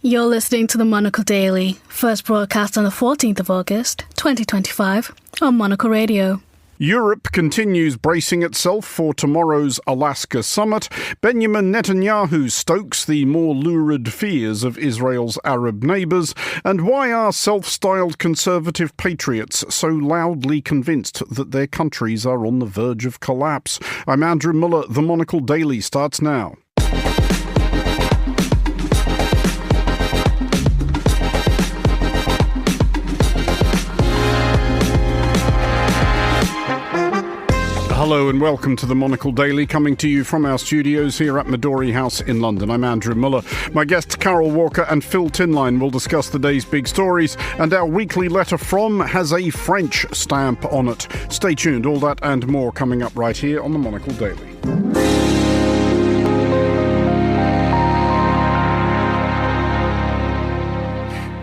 You're listening to the Monocle Daily, first broadcast on the 14th of August, 2025, on Monocle Radio. Europe continues bracing itself for tomorrow's Alaska summit. Benjamin Netanyahu stokes the more lurid fears of Israel's Arab neighbours. And why are self-styled conservative patriots so loudly convinced that their countries are on the verge of collapse? I'm Andrew Muller. The Monocle Daily starts now. Hello and welcome to the Monocle Daily, coming to you from our studios here at Midori House in London. I'm Andrew Muller. My guests Carol Walker and Phil Tinline will discuss the day's big stories, and our weekly letter from has a French stamp on it. Stay tuned, all that and more coming up right here on the Monocle Daily.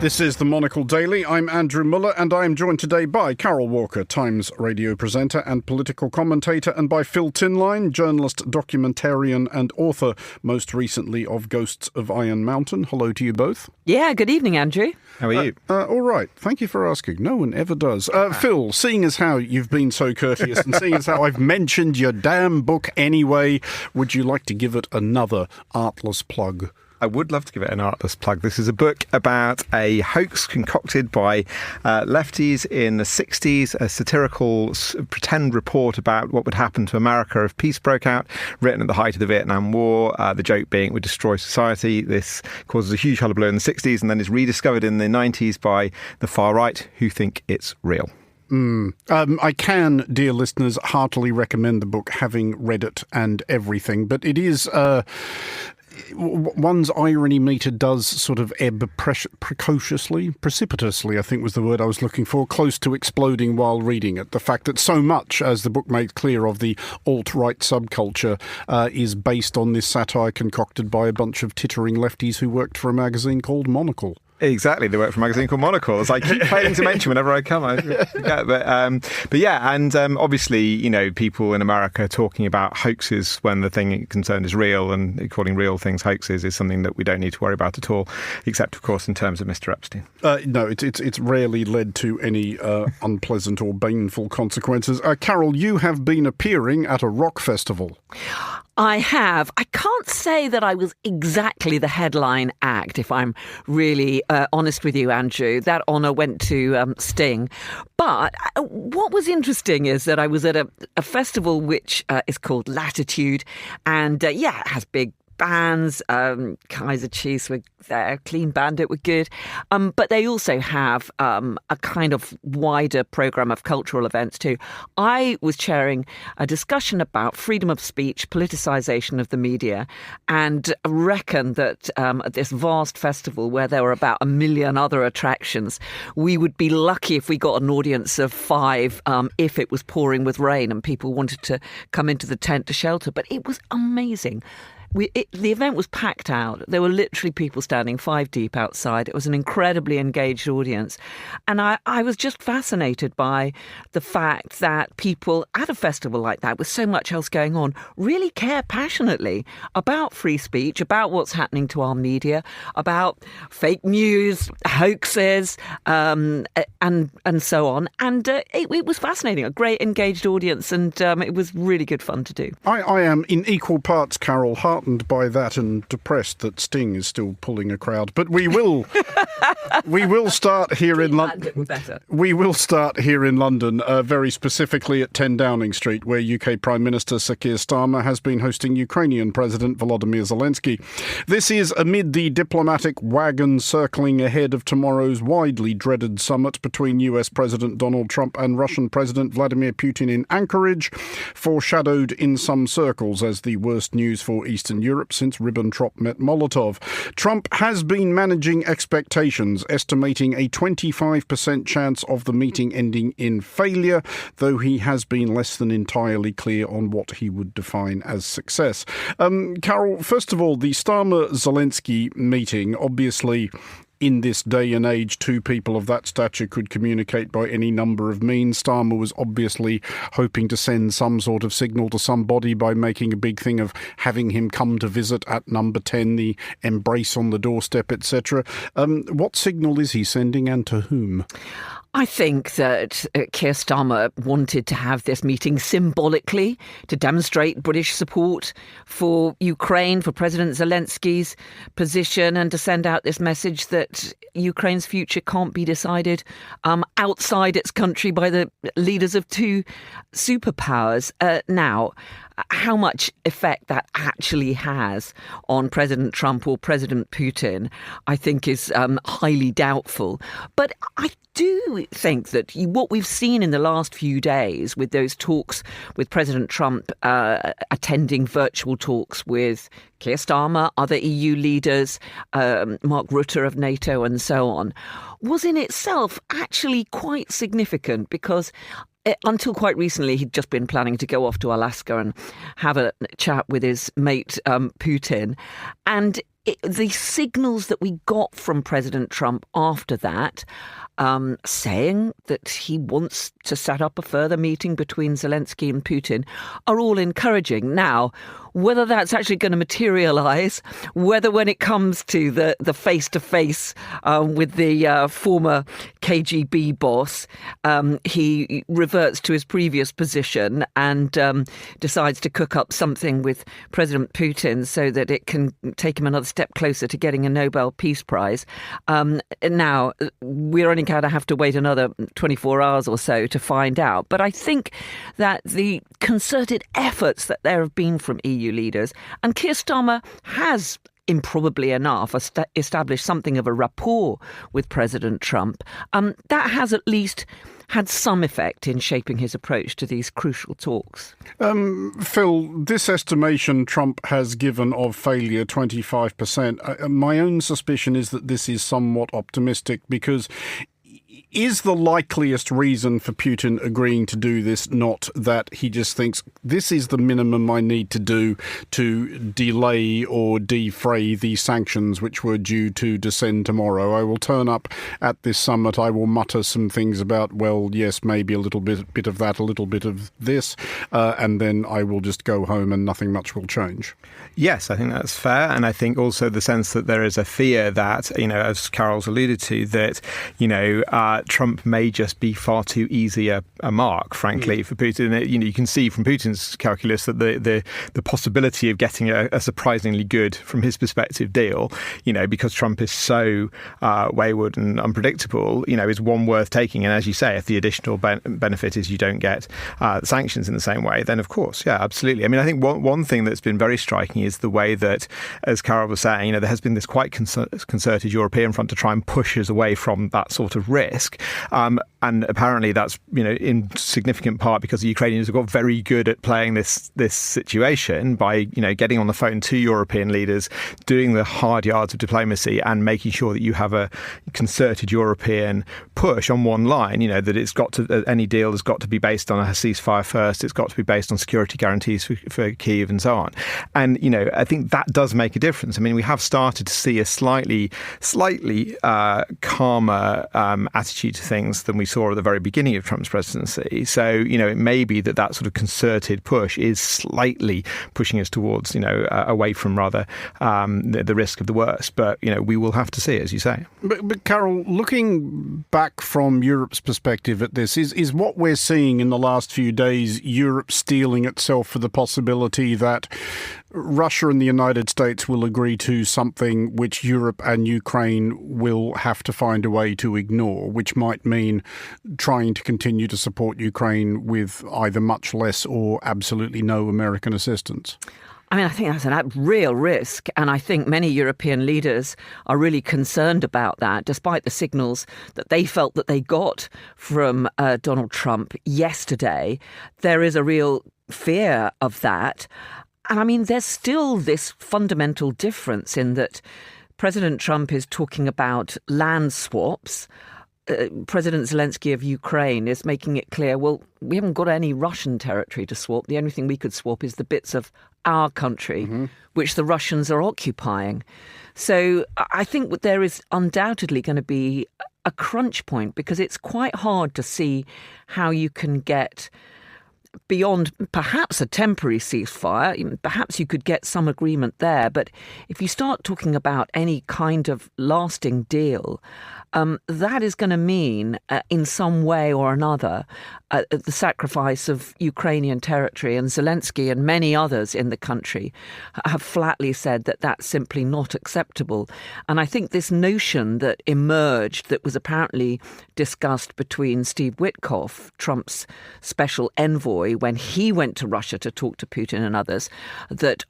This is the Monocle Daily. I'm Andrew Muller, and I am joined today by Carol Walker, Times radio presenter and political commentator, and by Phil Tinline, journalist, documentarian and author, most recently of Ghosts of Iron Mountain. Hello to you both. Yeah, good evening, Andrew. How are you? All right. Thank you for asking. No one ever does. Phil, seeing as how you've been so courteous and seeing as how I've mentioned your damn book anyway, would you like to give it another artless plug? I would love to give it an artless plug. This is a book about a hoax concocted by lefties in the 60s, a satirical pretend report about what would happen to America if peace broke out, written at the height of the Vietnam War, the joke being it would destroy society. This causes a huge hullabaloo in the 60s and then is rediscovered in the 90s by the far right, who think it's real. I can, dear listeners, heartily recommend the book, having read it and everything, but it is... one's irony meter does sort of ebb precipitously, I think was the word I was looking for, close to exploding while reading it. The fact that so much, as the book makes clear, of the alt-right subculture is based on this satire concocted by a bunch of tittering lefties who worked for a magazine called Monocle. Exactly, they work for a magazine called Monocle, as I keep failing to mention whenever I come. But yeah, and obviously, you know, people in America talking about hoaxes when the thing concerned is real, and calling real things hoaxes is something that we don't need to worry about at all, except, of course, in terms of Mr. Epstein. No, it's rarely led to any unpleasant or baneful consequences. Carol, you have been appearing at a rock festival. I have. I can't say that I was exactly the headline act, if I'm really honest with you, Andrew. That honour went to Sting. But what was interesting is that I was at a festival which is called Latitude. And it has big bands. Kaiser Chiefs were there, Clean Bandit were good, but they also have a kind of wider programme of cultural events too. I was chairing a discussion about freedom of speech, politicisation of the media, and reckon that at this vast festival where there were about 1 million other attractions, we would be lucky if we got an audience of 5 if it was pouring with rain and people wanted to come into the tent to shelter. But it was amazing. The event was packed out. There were literally people standing 5 deep outside. It was an incredibly engaged audience. And I was just fascinated by the fact that people at a festival like that, with so much else going on, really care passionately about free speech, about what's happening to our media, about fake news, hoaxes, and so on. And it was fascinating, a great engaged audience, and it was really good fun to do. I am in equal parts, Carol, heartened by that and depressed that Sting is still pulling a crowd. But we will start here in London. We will start here in London, very specifically at 10 Downing Street, where UK Prime Minister Sir Keir Starmer has been hosting Ukrainian President Volodymyr Zelensky. This is amid the diplomatic wagon circling ahead of tomorrow's widely dreaded summit between US President Donald Trump and Russian President Vladimir Putin in Anchorage, foreshadowed in some circles as the worst news for Eastern Europe since Ribbentrop met Molotov. Trump has been managing expectations, estimating a 25% chance of the meeting ending in failure, though he has been less than entirely clear on what he would define as success. Carol, first of all, the Starmer-Zelensky meeting obviously in this day and age, two people of that stature could communicate by any number of means. Starmer was obviously hoping to send some sort of signal to somebody by making a big thing of having him come to visit at number 10, the embrace on the doorstep, etc. What signal is he sending, and to whom? I think that Keir Starmer wanted to have this meeting symbolically to demonstrate British support for Ukraine, for President Zelensky's position, and to send out this message that Ukraine's future can't be decided outside its country by the leaders of two superpowers. Now, how much effect that actually has on President Trump or President Putin, I think is highly doubtful. But I do think that what we've seen in the last few days with those talks with President Trump attending virtual talks with Keir Starmer, other EU leaders, Mark Rutte of NATO and so on, was in itself actually quite significant, because until quite recently, he'd just been planning to go off to Alaska and have a chat with his mate Putin. And the signals that we got from President Trump after that, saying that he wants to set up a further meeting between Zelensky and Putin, are all encouraging. Now, whether that's actually going to materialise, whether when it comes to the face-to-face with the former KGB boss, he reverts to his previous position and decides to cook up something with President Putin so that it can take him another step closer to getting a Nobel Peace Prize. Now, we're only going to have to wait another 24 hours or so to find out. But I think that the concerted efforts that there have been from EU leaders, and Keir Starmer has improbably enough established something of a rapport with President Trump, that has at least had some effect in shaping his approach to these crucial talks. Phil, this estimation Trump has given of failure, 25%, my own suspicion is that this is somewhat optimistic, because is the likeliest reason for Putin agreeing to do this not that he just thinks this is the minimum I need to do to delay or defray the sanctions which were due to descend tomorrow? I will turn up at this summit. I will mutter some things about, well, yes, maybe a little bit of that, a little bit of this, and then I will just go home and nothing much will change. Yes, I think that's fair. And I think also the sense that there is a fear that, as Carol's alluded to, that, Trump may just be far too easy a mark, frankly, for Putin. You can see from Putin's calculus that the possibility of getting a surprisingly good, from his perspective, deal, because Trump is so wayward and unpredictable, is one worth taking. And as you say, if the additional benefit is you don't get sanctions in the same way, then of course, yeah, absolutely. I mean, I think one thing that's been very striking is the way that, as Carol was saying, there has been this quite concerted European front to try and push us away from that sort of risk. And apparently that's, in significant part because the Ukrainians have got very good at playing this situation by, getting on the phone to European leaders, doing the hard yards of diplomacy and making sure that you have a concerted European push on one line, that it's got to, any deal has got to be based on a ceasefire first. It's got to be based on security guarantees for Kyiv and so on. And, I think that does make a difference. I mean, we have started to see a slightly calmer attitude to things than we saw at the very beginning of Trump's presidency. So, it may be that sort of concerted push is slightly pushing us towards, away from rather the risk of the worst. But, we will have to see, as you say. But Carol, looking back from Europe's perspective at this, is what we're seeing in the last few days Europe steeling itself for the possibility that Russia and the United States will agree to something which Europe and Ukraine will have to find a way to ignore, which might mean trying to continue to support Ukraine with either much less or absolutely no American assistance? I mean, I think that's a real risk. And I think many European leaders are really concerned about that, despite the signals that they felt that they got from Donald Trump yesterday. There is a real fear of that. And I mean, there's still this fundamental difference in that President Trump is talking about land swaps, President Zelensky of Ukraine is making it clear, well, we haven't got any Russian territory to swap. The only thing we could swap is the bits of our country, which the Russians are occupying. So I think there is undoubtedly going to be a crunch point, because it's quite hard to see how you can get beyond perhaps a temporary ceasefire. Perhaps you could get some agreement there. But if you start talking about any kind of lasting deal, that is going to mean in some way or another the sacrifice of Ukrainian territory. And Zelensky and many others in the country have flatly said that that's simply not acceptable. And I think this notion that emerged, that was apparently discussed between Steve Witkoff, Trump's special envoy, when he went to Russia to talk to Putin and others, that,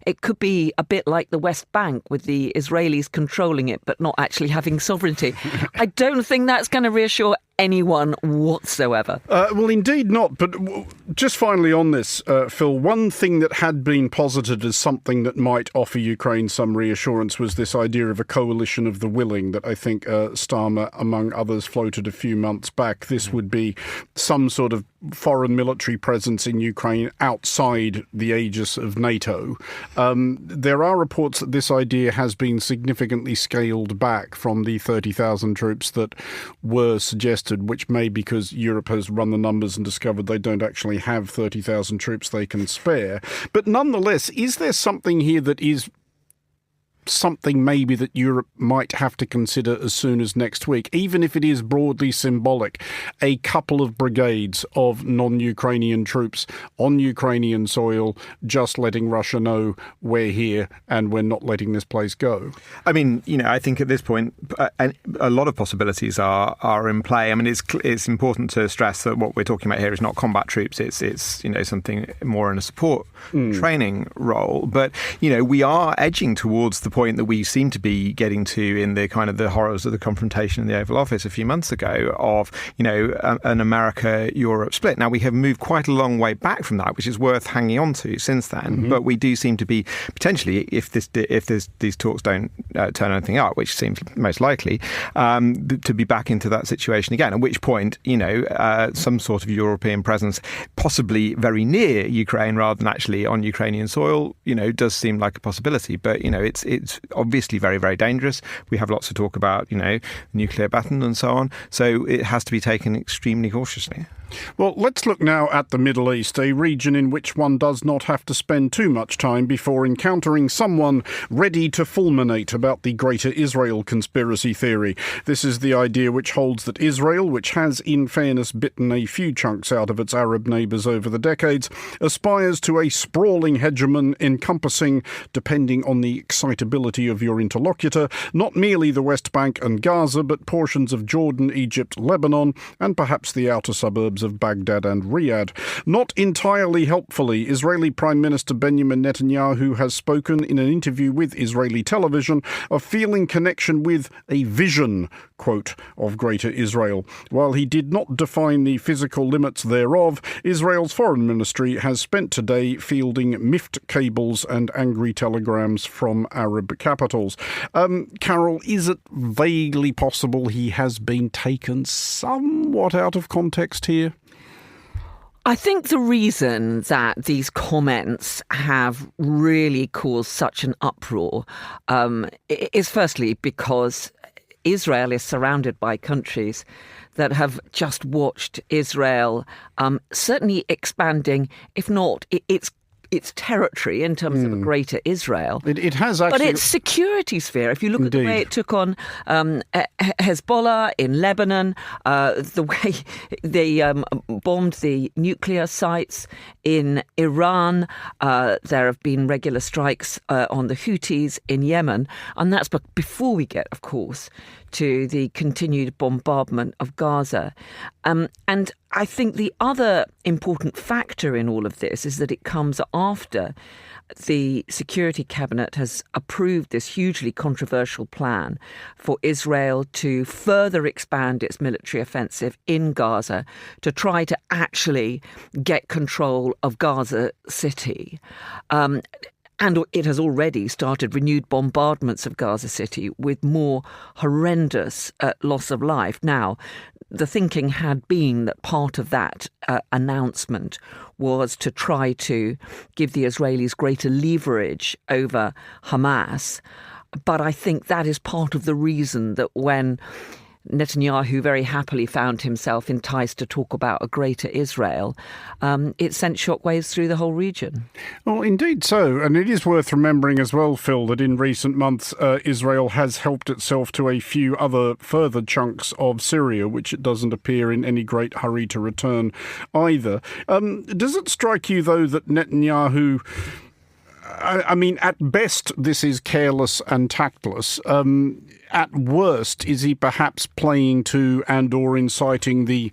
it could be a bit like the West Bank with the Israelis controlling it but not actually having sovereignty. I don't think that's going to reassure anyone whatsoever. Well, indeed not. But just finally on this, Phil, one thing that had been posited as something that might offer Ukraine some reassurance was this idea of a coalition of the willing that I think Starmer, among others, floated a few months back. This would be some sort of foreign military presence in Ukraine outside the aegis of NATO. There are reports that this idea has been significantly scaled back from the 30,000 troops that were suggested, which may be because Europe has run the numbers and discovered they don't actually have 30,000 troops they can spare. But nonetheless, is there something here that is something maybe that Europe might have to consider as soon as next week, even if it is broadly symbolic, a couple of brigades of non-Ukrainian troops on Ukrainian soil, just letting Russia know we're here and we're not letting this place go? I mean, I think at this point, a lot of possibilities are in play. I mean, it's important to stress that what we're talking about here is not combat troops. It's something more in a support training role. But, we are edging towards the point that we seem to be getting to in the kind of the horrors of the confrontation in the Oval Office a few months ago of, an America-Europe split. Now, we have moved quite a long way back from that, which is worth hanging on to since then. But we do seem to be potentially, if these talks don't turn anything up, which seems most likely, to be back into that situation again, at which point, some sort of European presence, possibly very near Ukraine rather than actually on Ukrainian soil, does seem like a possibility. But, it's obviously very, very dangerous. We have lots to talk about, nuclear weapons and so on. So it has to be taken extremely cautiously. Well, let's look now at the Middle East, a region in which one does not have to spend too much time before encountering someone ready to fulminate about the Greater Israel conspiracy theory. This is the idea which holds that Israel, which has, in fairness, bitten a few chunks out of its Arab neighbours over the decades, aspires to a sprawling hegemon encompassing, depending on the excitability of your interlocutor, not merely the West Bank and Gaza, but portions of Jordan, Egypt, Lebanon, and perhaps the outer suburbs of Baghdad and Riyadh. Not entirely helpfully, Israeli Prime Minister Benjamin Netanyahu has spoken in an interview with Israeli television of feeling connection with a vision, quote, of Greater Israel. While he did not define the physical limits thereof, Israel's foreign ministry has spent today fielding miffed cables and angry telegrams from Arab capitals. Carol, is it vaguely possible he has been taken somewhat out of context here? I think the reason that these comments have really caused such an uproar is firstly because Israel is surrounded by countries that have just watched Israel certainly expanding, if not its territory in terms of a Greater Israel. It has actually... But its security sphere, if you look at the way it took on Hezbollah in Lebanon, the way they bombed the nuclear sites in Iran, there have been regular strikes on the Houthis in Yemen, and that's before we get, of course, to the continued bombardment of Gaza. And I think the other important factor in all of this is that it comes after the Security Cabinet has approved this hugely controversial plan for Israel to further expand its military offensive in Gaza to try to actually get control of Gaza City. And it has already started renewed bombardments of Gaza City with more horrendous loss of life. Now, the thinking had been that part of that announcement was to try to give the Israelis greater leverage over Hamas. But I think that is part of the reason that when Netanyahu very happily found himself enticed to talk about a greater Israel, it sent shockwaves through the whole region. Well, indeed so. And it is worth remembering as well, Phil, that in recent months, Israel has helped itself to a few other further chunks of Syria, which it doesn't appear in any great hurry to return either. Does it strike you, though, that Netanyahu... I mean, at best, this is careless and tactless. At worst, is he perhaps playing to and or inciting the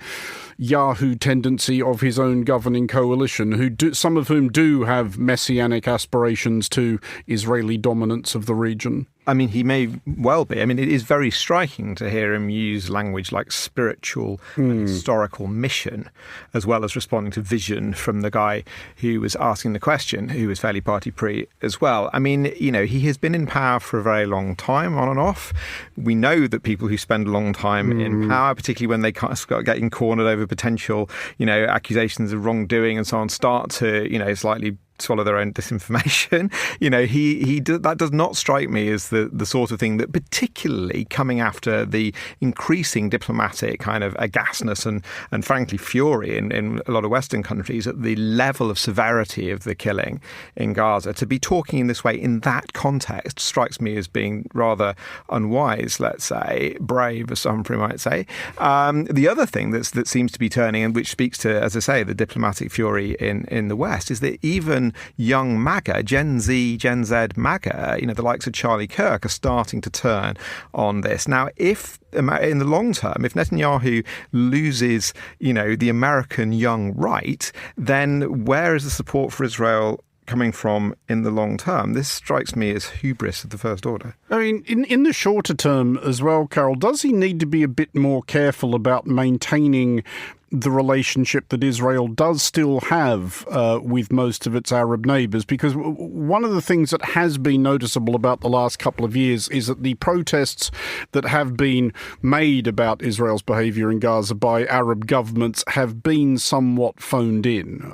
Yahoo tendency of his own governing coalition, some of whom do have messianic aspirations to Israeli dominance of the region? I mean, he may well be. I mean, it is very striking to hear him use language like spiritual and historical mission, as well as responding to vision from the guy who was asking the question, who was fairly party-pre as well. I mean, you know, he has been in power for a very long time, on and off. We know that people who spend a long time in power, particularly when they start getting cornered over potential, you know, accusations of wrongdoing and so on, start to, you know, slightly swallow their own disinformation. You know, that does not strike me as the sort of thing that, particularly coming after the increasing diplomatic kind of aghastness and frankly fury in a lot of Western countries at the level of severity of the killing in Gaza, to be talking in this way in that context strikes me as being rather unwise, let's say, brave, as Humphrey might say. The other thing that seems to be turning, and which speaks to, as I say, the diplomatic fury in the West, is that even young MAGA, Gen Z, Gen Z MAGA, you know, the likes of Charlie Kirk are starting to turn on this. Now, if in the long term, if Netanyahu loses, you know, the American young right, then where is the support for Israel coming from in the long term? This strikes me as hubris of the first order. I mean, in the shorter term as well, Carol, does he need to be a bit more careful about maintaining the relationship that Israel does still have with most of its Arab neighbours? Because one of the things that has been noticeable about the last couple of years is that the protests that have been made about Israel's behaviour in Gaza by Arab governments have been somewhat phoned in.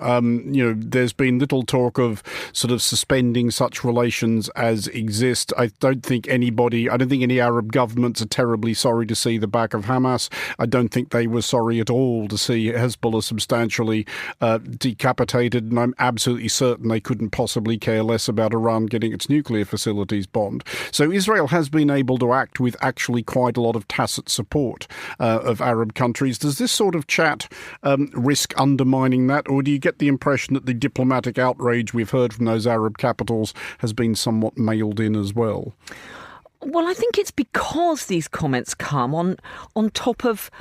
You know, there's been little talk of sort of suspending such relations as exist. I don't think any Arab governments are terribly sorry to see the back of Hamas. I don't think they were sorry at all to see Hezbollah substantially decapitated, and I'm absolutely certain they couldn't possibly care less about Iran getting its nuclear facilities bombed. So Israel has been able to act with actually quite a lot of tacit support of Arab countries. Does this sort of chat risk undermining that, or do you get the impression that the diplomatic outrage we've heard from those Arab capitals has been somewhat mailed in as well? Well, I think it's because these comments come on top of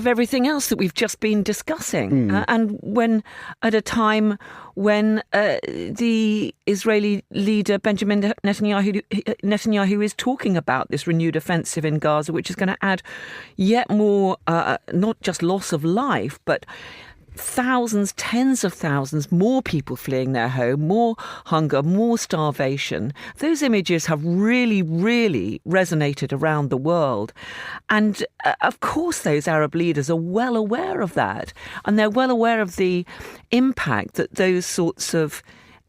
everything else that we've just been discussing. And when at a time when the Israeli leader, Benjamin Netanyahu is talking about this renewed offensive in Gaza, which is going to add yet more, not just loss of life, but thousands, tens of thousands, more people fleeing their home, more hunger, more starvation. Those images have really, really resonated around the world. And of course, those Arab leaders are well aware of that. And they're well aware of the impact that those sorts of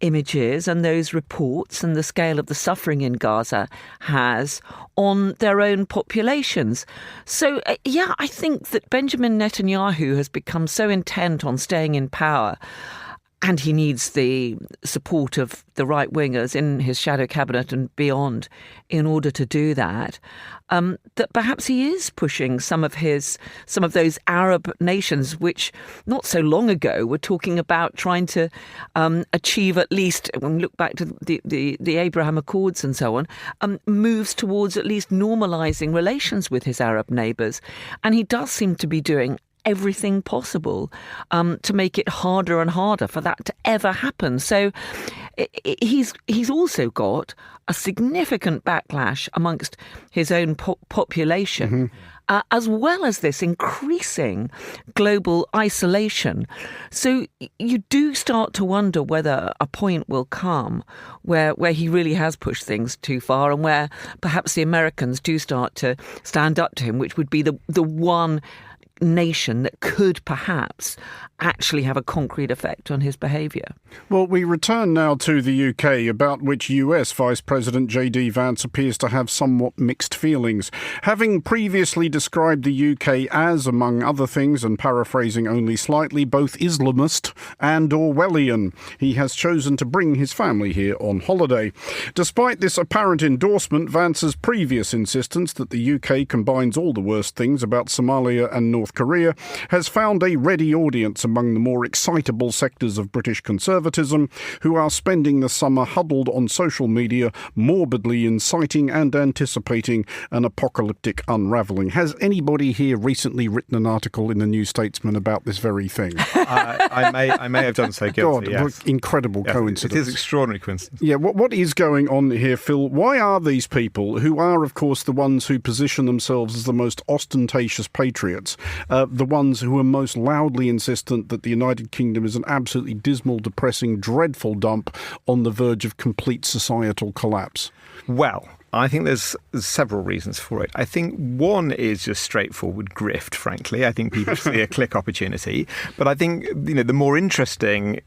images and those reports and the scale of the suffering in Gaza has on their own populations. So, I think that Benjamin Netanyahu has become so intent on staying in power, and he needs the support of the right-wingers in his shadow cabinet and beyond in order to do that, that perhaps he is pushing some of those Arab nations, which not so long ago were talking about trying to achieve at least, when we look back to the Abraham Accords and so on, moves towards at least normalising relations with his Arab neighbours. And he does seem to be doing everything possible to make it harder and harder for that to ever happen. So he's also got a significant backlash amongst his own population. as well as this increasing global isolation. So you do start to wonder whether a point will come where he really has pushed things too far, and where perhaps the Americans do start to stand up to him, which would be the one nation that could perhaps actually have a concrete effect on his behaviour. Well, we return now to the UK, about which US Vice President J.D. Vance appears to have somewhat mixed feelings. Having previously described the UK as, among other things, and paraphrasing only slightly, both Islamist and Orwellian, he has chosen to bring his family here on holiday. Despite this apparent endorsement, Vance's previous insistence that the UK combines all the worst things about Somalia and North Korea has found a ready audience among the more excitable sectors of British conservatism, who are spending the summer huddled on social media, morbidly inciting and anticipating an apocalyptic unravelling. Has anybody here recently written an article in the New Statesman about this very thing? I may have done so. Guilty, God, yes. Incredible coincidence. It is extraordinary coincidence. Yeah, what is going on here, Phil? Why are these people, who are, of course, the ones who position themselves as the most ostentatious patriots, the ones who are most loudly insistent that the United Kingdom is an absolutely dismal, depressing, dreadful dump on the verge of complete societal collapse? Well, I think there's several reasons for it. I think one is just straightforward grift, frankly. I think people see a click opportunity. But I think, the more interesting,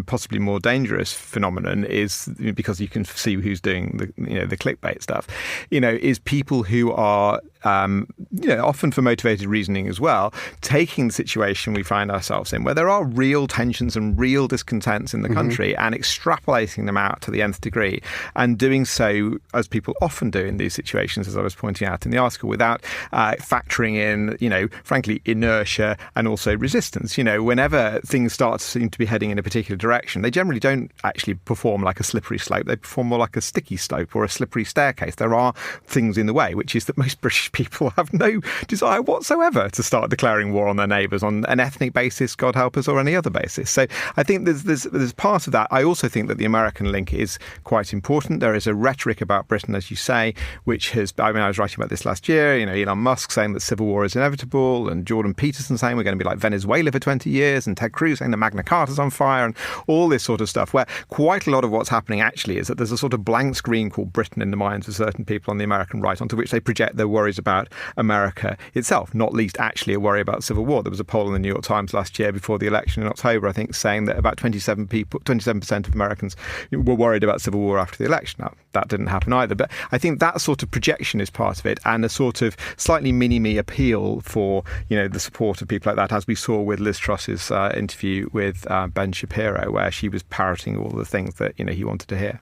possibly more dangerous phenomenon is, because you can see who's doing the clickbait stuff, is people who are often for motivated reasoning as well, taking the situation we find ourselves in, where there are real tensions and real discontents in the country, and extrapolating them out to the nth degree, and doing so, as people often do in these situations, as I was pointing out in the article, without factoring in, frankly, inertia and also resistance. Whenever things start to seem to be heading in a particular direction, they generally don't actually perform like a slippery slope. They perform more like a sticky slope or a slippery staircase. There are things in the way, which is that most British people have no desire whatsoever to start declaring war on their neighbours on an ethnic basis, God help us, or any other basis. So I think there's part of that. I also think that the American link is quite important. There is a rhetoric about Britain, as you say, which has, I was writing about this last year, Elon Musk saying that civil war is inevitable, and Jordan Peterson saying we're going to be like Venezuela for 20 years, and Ted Cruz saying the Magna Carta's on fire, and all this sort of stuff, where quite a lot of what's happening actually is that there's a sort of blank screen called Britain in the minds of certain people on the American right, onto which they project their worries about America itself, not least actually a worry about civil war. There was a poll in the New York Times last year before the election in October, I think, saying that about 27% of Americans were worried about civil war after the election. Now, that didn't happen either, but I think that sort of projection is part of it, and a sort of slightly mini-me appeal for, the support of people like that, as we saw with Liz Truss's interview with Ben Shapiro, where she was parroting all the things that, he wanted to hear.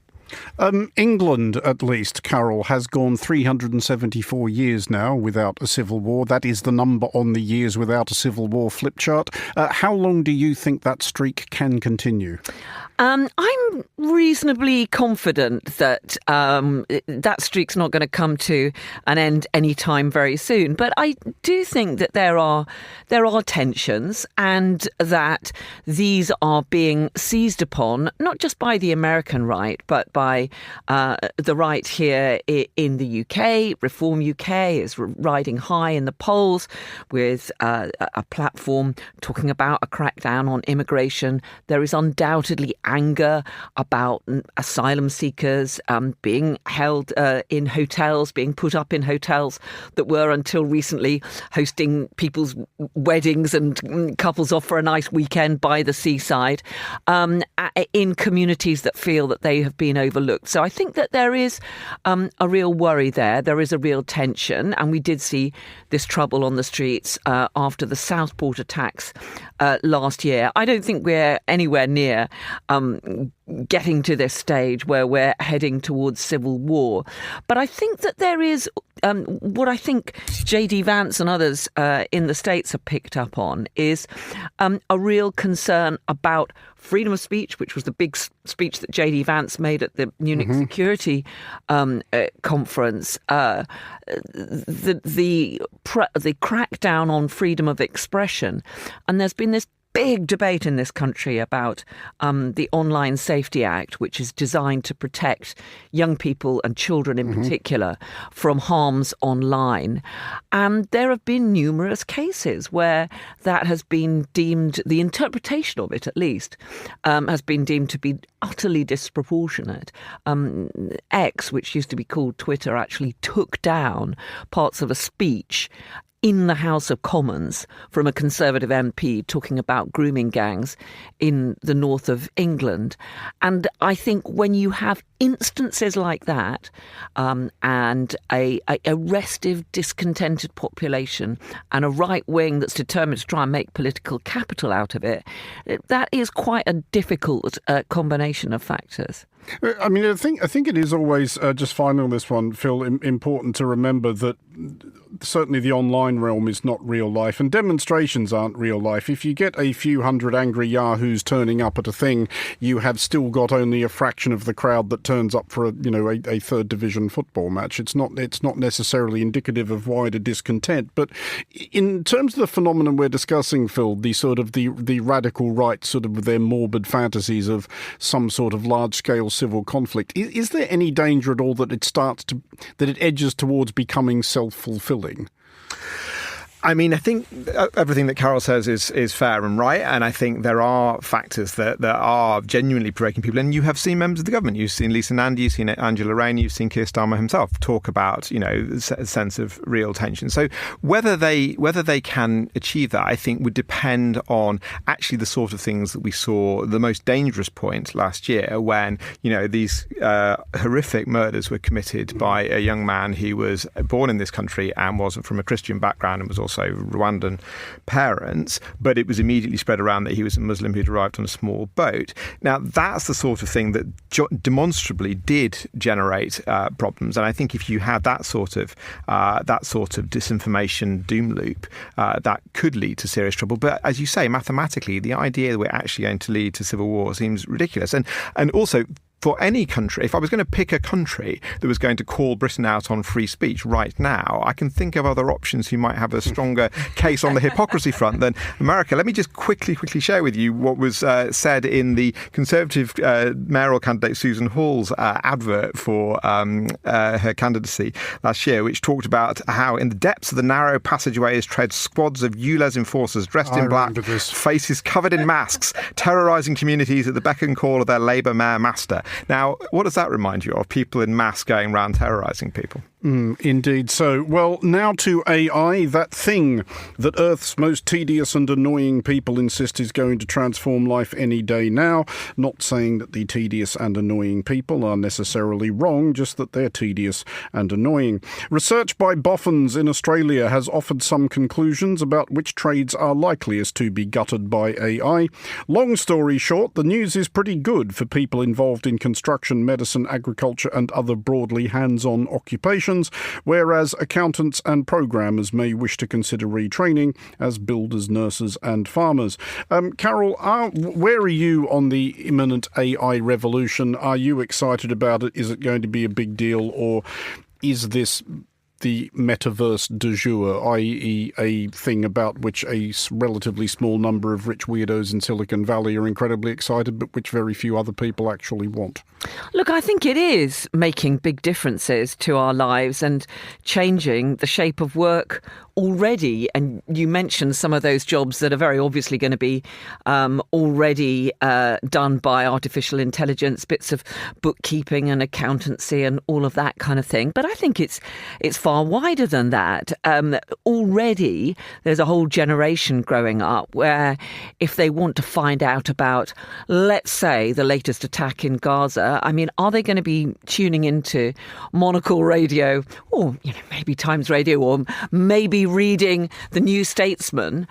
England, at least, Carol, has gone 374 years now without a civil war. That is the number on the years without a civil war flip chart. How long do you think that streak can continue? I'm reasonably confident that that streak's not going to come to an end anytime very soon. But I do think that there are tensions, and that these are being seized upon, not just by the American right, but by the right here in the UK. Reform UK is riding high in the polls with a platform talking about a crackdown on immigration. There is undoubtedly anger about asylum seekers being held in hotels, being put up in hotels that were until recently hosting people's weddings and couples off for a nice weekend by the seaside, in communities that feel that they have been overlooked. So I think that there is a real worry there. There is a real tension, and we did see this trouble on the streets after the Southport attacks last year. I don't think we're anywhere near getting to this stage where we're heading towards civil war. But I think that there is what I think J.D. Vance and others in the States have picked up on is a real concern about freedom of speech, which was the big speech that J.D. Vance made at the Munich Security Conference. The crackdown on freedom of expression. And there's been this big debate in this country about the Online Safety Act, which is designed to protect young people and children in particular from harms online. And there have been numerous cases where that has been deemed, the interpretation of it at least, has been deemed to be utterly disproportionate. X, which used to be called Twitter, actually took down parts of a speech in the House of Commons from a Conservative MP talking about grooming gangs in the north of England. And I think when you have instances like that and a restive, discontented population and a right wing that's determined to try and make political capital out of it, that is quite a difficult combination of factors. I mean, I think it is always, just finally on this one, Phil, important to remember that certainly the online realm is not real life and demonstrations aren't real life. If you get a few hundred angry yahoos turning up at a thing, you have still got only a fraction of the crowd that turns up for a third division football match. It's not necessarily indicative of wider discontent. But in terms of the phenomenon we're discussing, Phil, the sort of the radical right, sort of their morbid fantasies of some sort of large scale civil conflict, is there any danger at all that it edges towards becoming self-fulfilling? I mean, I think everything that Carol says is fair and right, and I think there are factors that are genuinely provoking people. And you have seen members of the government, you've seen Lisa Nandy, you've seen Angela Rayner, you've seen Keir Starmer himself talk about, a sense of real tension. So whether they can achieve that, I think, would depend on actually the sort of things that we saw. The most dangerous point last year, when these horrific murders were committed by a young man who was born in this country and was from a Christian background and was also Rwandan parents, but it was immediately spread around that he was a Muslim who'd arrived on a small boat. Now, that's the sort of thing that demonstrably did generate problems, and I think if you had that sort of disinformation doom loop, that could lead to serious trouble. But as you say, mathematically, the idea that we're actually going to lead to civil war seems ridiculous, and also, for any country, if I was going to pick a country that was going to call Britain out on free speech right now, I can think of other options who might have a stronger case on the hypocrisy front than America. Let me just quickly share with you what was said in the Conservative mayoral candidate Susan Hall's advert for her candidacy last year, which talked about how in the depths of the narrow passageways tread squads of ULEZ enforcers dressed in black, faces covered in masks, terrorising communities at the beck and call of their Labour mayor master. Now, what does that remind you of? People in mass going around terrorising people? Indeed so. Well, now to AI, that thing that Earth's most tedious and annoying people insist is going to transform life any day now. Not saying that the tedious and annoying people are necessarily wrong, just that they're tedious and annoying. Research by boffins in Australia has offered some conclusions about which trades are likeliest to be gutted by AI. Long story short, the news is pretty good for people involved in construction, medicine, agriculture and other broadly hands-on occupations, whereas accountants and programmers may wish to consider retraining as builders, nurses and farmers. Carol, where are you on the imminent AI revolution? Are you excited about it? Is it going to be a big deal, or is this the metaverse du jour, i.e. a thing about which a relatively small number of rich weirdos in Silicon Valley are incredibly excited, but which very few other people actually want? Look, I think it is making big differences to our lives and changing the shape of work already. And you mentioned some of those jobs that are very obviously going to be already done by artificial intelligence, bits of bookkeeping and accountancy and all of that kind of thing. But I think it's far wider than that. Already there's a whole generation growing up where if they want to find out about, let's say, the latest attack in Gaza, I mean, are they going to be tuning into Monocle Radio or maybe Times Radio or maybe reading the New Statesman,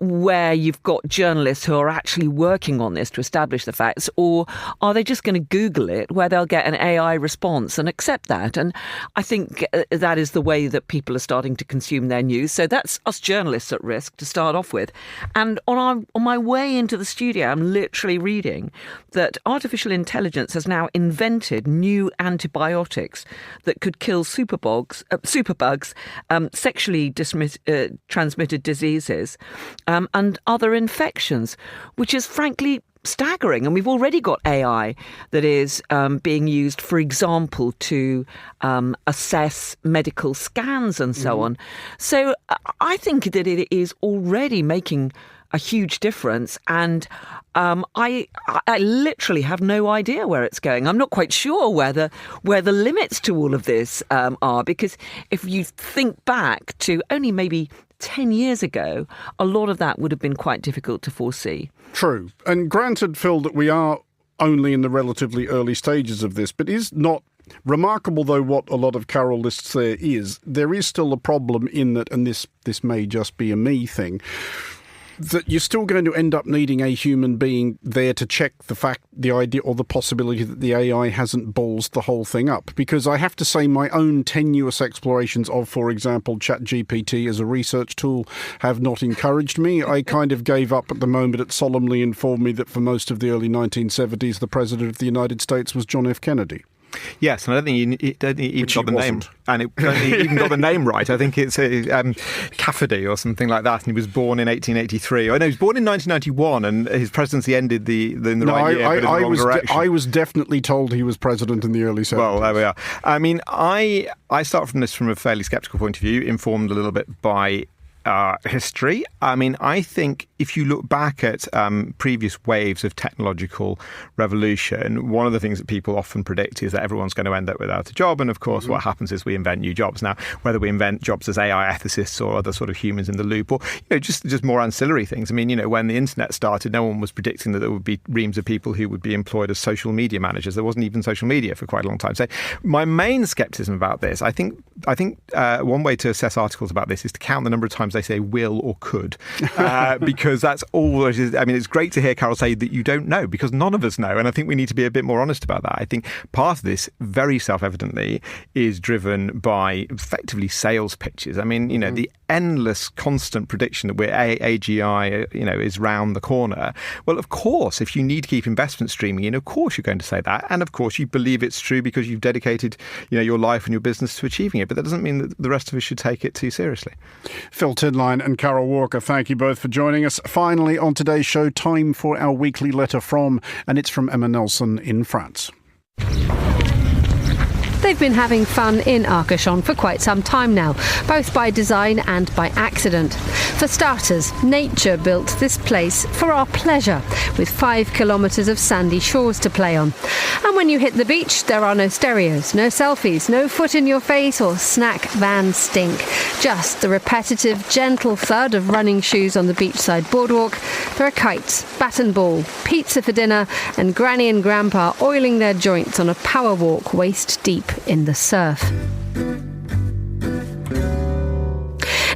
where you've got journalists who are actually working on this to establish the facts, or are they just going to Google it where they'll get an AI response and accept that? And I think that is the way that people are starting to consume their news. So that's us journalists at risk to start off with. And on my way into the studio, I'm literally reading that artificial intelligence has now invented new antibiotics that could kill superbugs, sexually transmitted diseases, and other infections, which is frankly staggering. And we've already got AI that is being used, for example, to assess medical scans and so on. So I think that it is already making a huge difference, and I literally have no idea where it's going. I'm not quite sure where the limits to all of this are, because if you think back to only maybe 10 years ago, a lot of that would have been quite difficult to foresee. True. And granted, Phil, that we are only in the relatively early stages of this, but is not remarkable, though, what a lot of Carol lists there is still a problem in that, and this may just be a me thing, that you're still going to end up needing a human being there to check the idea or the possibility that the AI hasn't ballsed the whole thing up. Because I have to say my own tenuous explorations of, for example, ChatGPT as a research tool have not encouraged me. I kind of gave up at the moment it solemnly informed me that for most of the early 1970s, the President of the United States was John F. Kennedy. Yes, and I don't think he even got the name, and it even got the name right. I think it's Cafferty or something like that, and he was born in 1883. Oh no, he was born in 1991, and his presidency ended in the right year, but in the wrong direction. I was definitely told he was president in the early 70s. Well, there we are. I mean, I start from this from a fairly sceptical point of view, informed a little bit by history. I mean, I think if you look back at previous waves of technological revolution, one of the things that people often predict is that everyone's going to end up without a job. And of course, what happens is we invent new jobs. Now, whether we invent jobs as AI ethicists or other sort of humans in the loop, or just more ancillary things. I mean, when the internet started, no one was predicting that there would be reams of people who would be employed as social media managers. There wasn't even social media for quite a long time. So my main skepticism about this, I think one way to assess articles about this is to count the number of times they say will or could, because that's all it is. I mean, it's great to hear Carol say that you don't know, because none of us know. And I think we need to be a bit more honest about that. I think part of this, very self-evidently, is driven by effectively sales pitches. I mean, the endless constant prediction that AGI, is round the corner. Well, of course, if you need to keep investment streaming in, of course you're going to say that. And of course you believe it's true because you've dedicated, your life and your business to achieving it. But that doesn't mean that the rest of us should take it too seriously. Phil Tidline and Carol Walker, thank you both for joining us. Finally, on today's show, time for our weekly letter from, and it's from Emma Nelson in France. They've been having fun in Arcachon for quite some time now, both by design and by accident. For starters, nature built this place for our pleasure, with 5 kilometres of sandy shores to play on. And when you hit the beach, there are no stereos, no selfies, no foot in your face or snack van stink. Just the repetitive, gentle thud of running shoes on the beachside boardwalk. There are kites, bat and ball, pizza for dinner, and Granny and Grandpa oiling their joints on a power walk waist deep in the surf.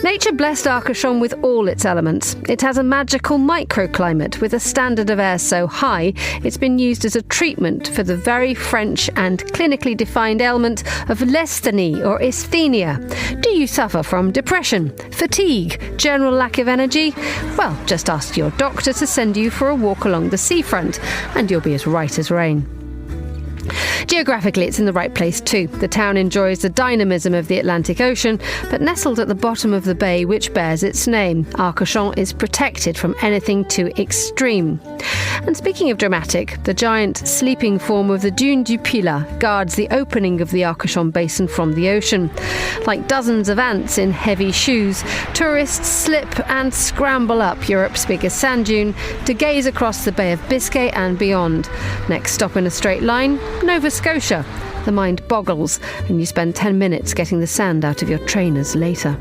Nature blessed Arcachon with all its elements. It has a magical microclimate with a standard of air so high it's been used as a treatment for the very French and clinically defined ailment of leasthenia or asthenia. Do you suffer from depression, fatigue, general lack of energy? Well, just ask your doctor to send you for a walk along the seafront and you'll be as right as rain. Geographically, it's in the right place too. The town enjoys the dynamism of the Atlantic Ocean, but nestled at the bottom of the bay which bears its name, Arcachon is protected from anything too extreme. And speaking of dramatic, the giant sleeping form of the Dune du Pilat guards the opening of the Arcachon basin from the ocean. Like dozens of ants in heavy shoes, tourists slip and scramble up Europe's biggest sand dune to gaze across the Bay of Biscay and beyond. Next stop in a straight line, Nova Scotia. The mind boggles and you spend 10 minutes getting the sand out of your trainers later.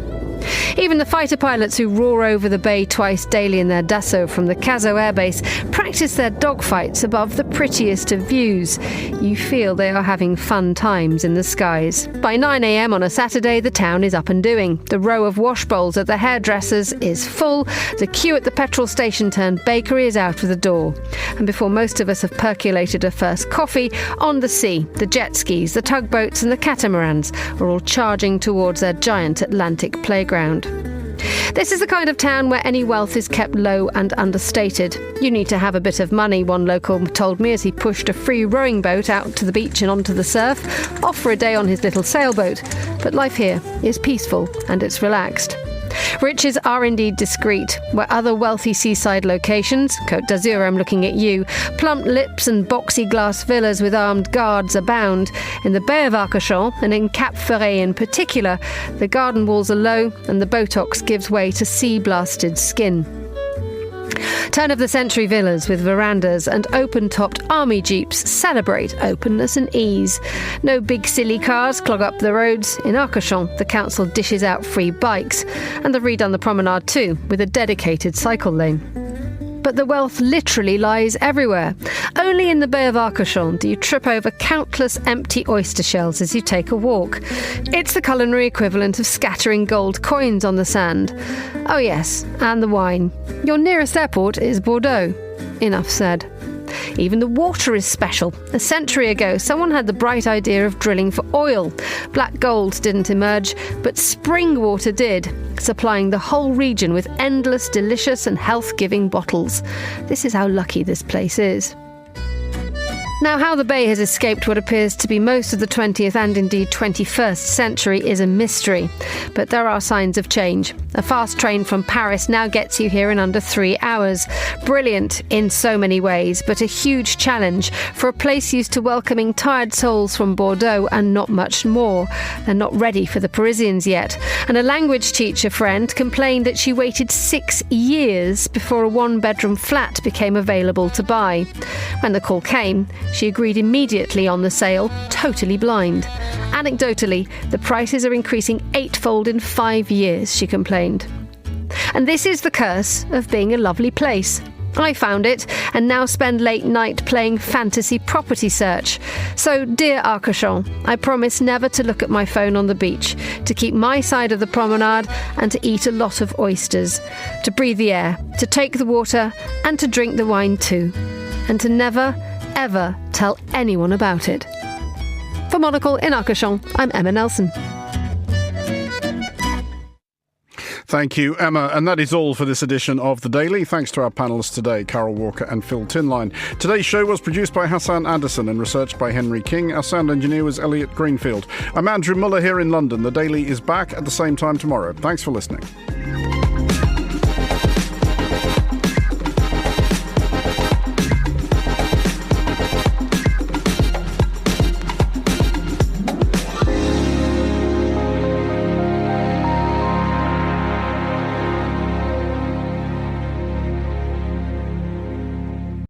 Even the fighter pilots who roar over the bay twice daily in their Dassault from the Cazaux airbase practice their dogfights above the prettiest of views. You feel they are having fun times in the skies. By 9 a.m. on a Saturday, the town is up and doing. The row of wash bowls at the hairdressers is full. The queue at the petrol station turned bakery is out of the door. And before most of us have percolated a first coffee, on the sea, the jet skis, the tugboats and the catamarans are all charging towards their giant Atlantic playground. This is the kind of town where any wealth is kept low and understated. You need to have a bit of money, one local told me as he pushed a free rowing boat out to the beach and onto the surf, off for a day on his little sailboat. But life here is peaceful and it's relaxed. Riches are indeed discreet. Where other wealthy seaside locations, Côte d'Azur, I'm looking at you, plump lips and boxy glass villas with armed guards abound. In the Bay of Arcachon, and in Cap Ferret in particular, the garden walls are low and the botox gives way to sea-blasted skin. Turn-of-the-century villas with verandas and open-topped army jeeps celebrate openness and ease. No big silly cars clog up the roads. In Arcachon, the council dishes out free bikes, and they've redone the promenade too, with a dedicated cycle lane. But the wealth literally lies everywhere. Only in the Bay of Arcachon do you trip over countless empty oyster shells as you take a walk. It's the culinary equivalent of scattering gold coins on the sand. Oh yes, and the wine. Your nearest airport is Bordeaux. Enough said. Even the water is special. A century ago, someone had the bright idea of drilling for oil. Black gold didn't emerge, but spring water did, supplying the whole region with endless, delicious and health-giving bottles. This is how lucky this place is. Now, how the Bay has escaped what appears to be most of the 20th and indeed 21st century is a mystery. But there are signs of change. A fast train from Paris now gets you here in under 3 hours. Brilliant in so many ways, but a huge challenge for a place used to welcoming tired souls from Bordeaux and not much more. They're not ready for the Parisians yet. And a language teacher friend complained that she waited 6 years before a one-bedroom flat became available to buy. When the call came, she agreed immediately on the sale, totally blind. Anecdotally, the prices are increasing 8-fold in 5 years, she complained. And this is the curse of being a lovely place. I found it and now spend late night playing fantasy property search. So, dear Arcachon, I promise never to look at my phone on the beach, to keep my side of the promenade and to eat a lot of oysters, to breathe the air, to take the water and to drink the wine too, and to never, ever tell anyone about it. For Monocle in Arcachon, I'm Emma Nelson. Thank you, Emma. And that is all for this edition of The Daily. Thanks to our panellists today, Carol Walker and Phil Tinline. Today's show was produced by Hassan Anderson and researched by Henry King. Our sound engineer was Elliot Greenfield. I'm Andrew Muller here in London. The Daily is back at the same time tomorrow. Thanks for listening.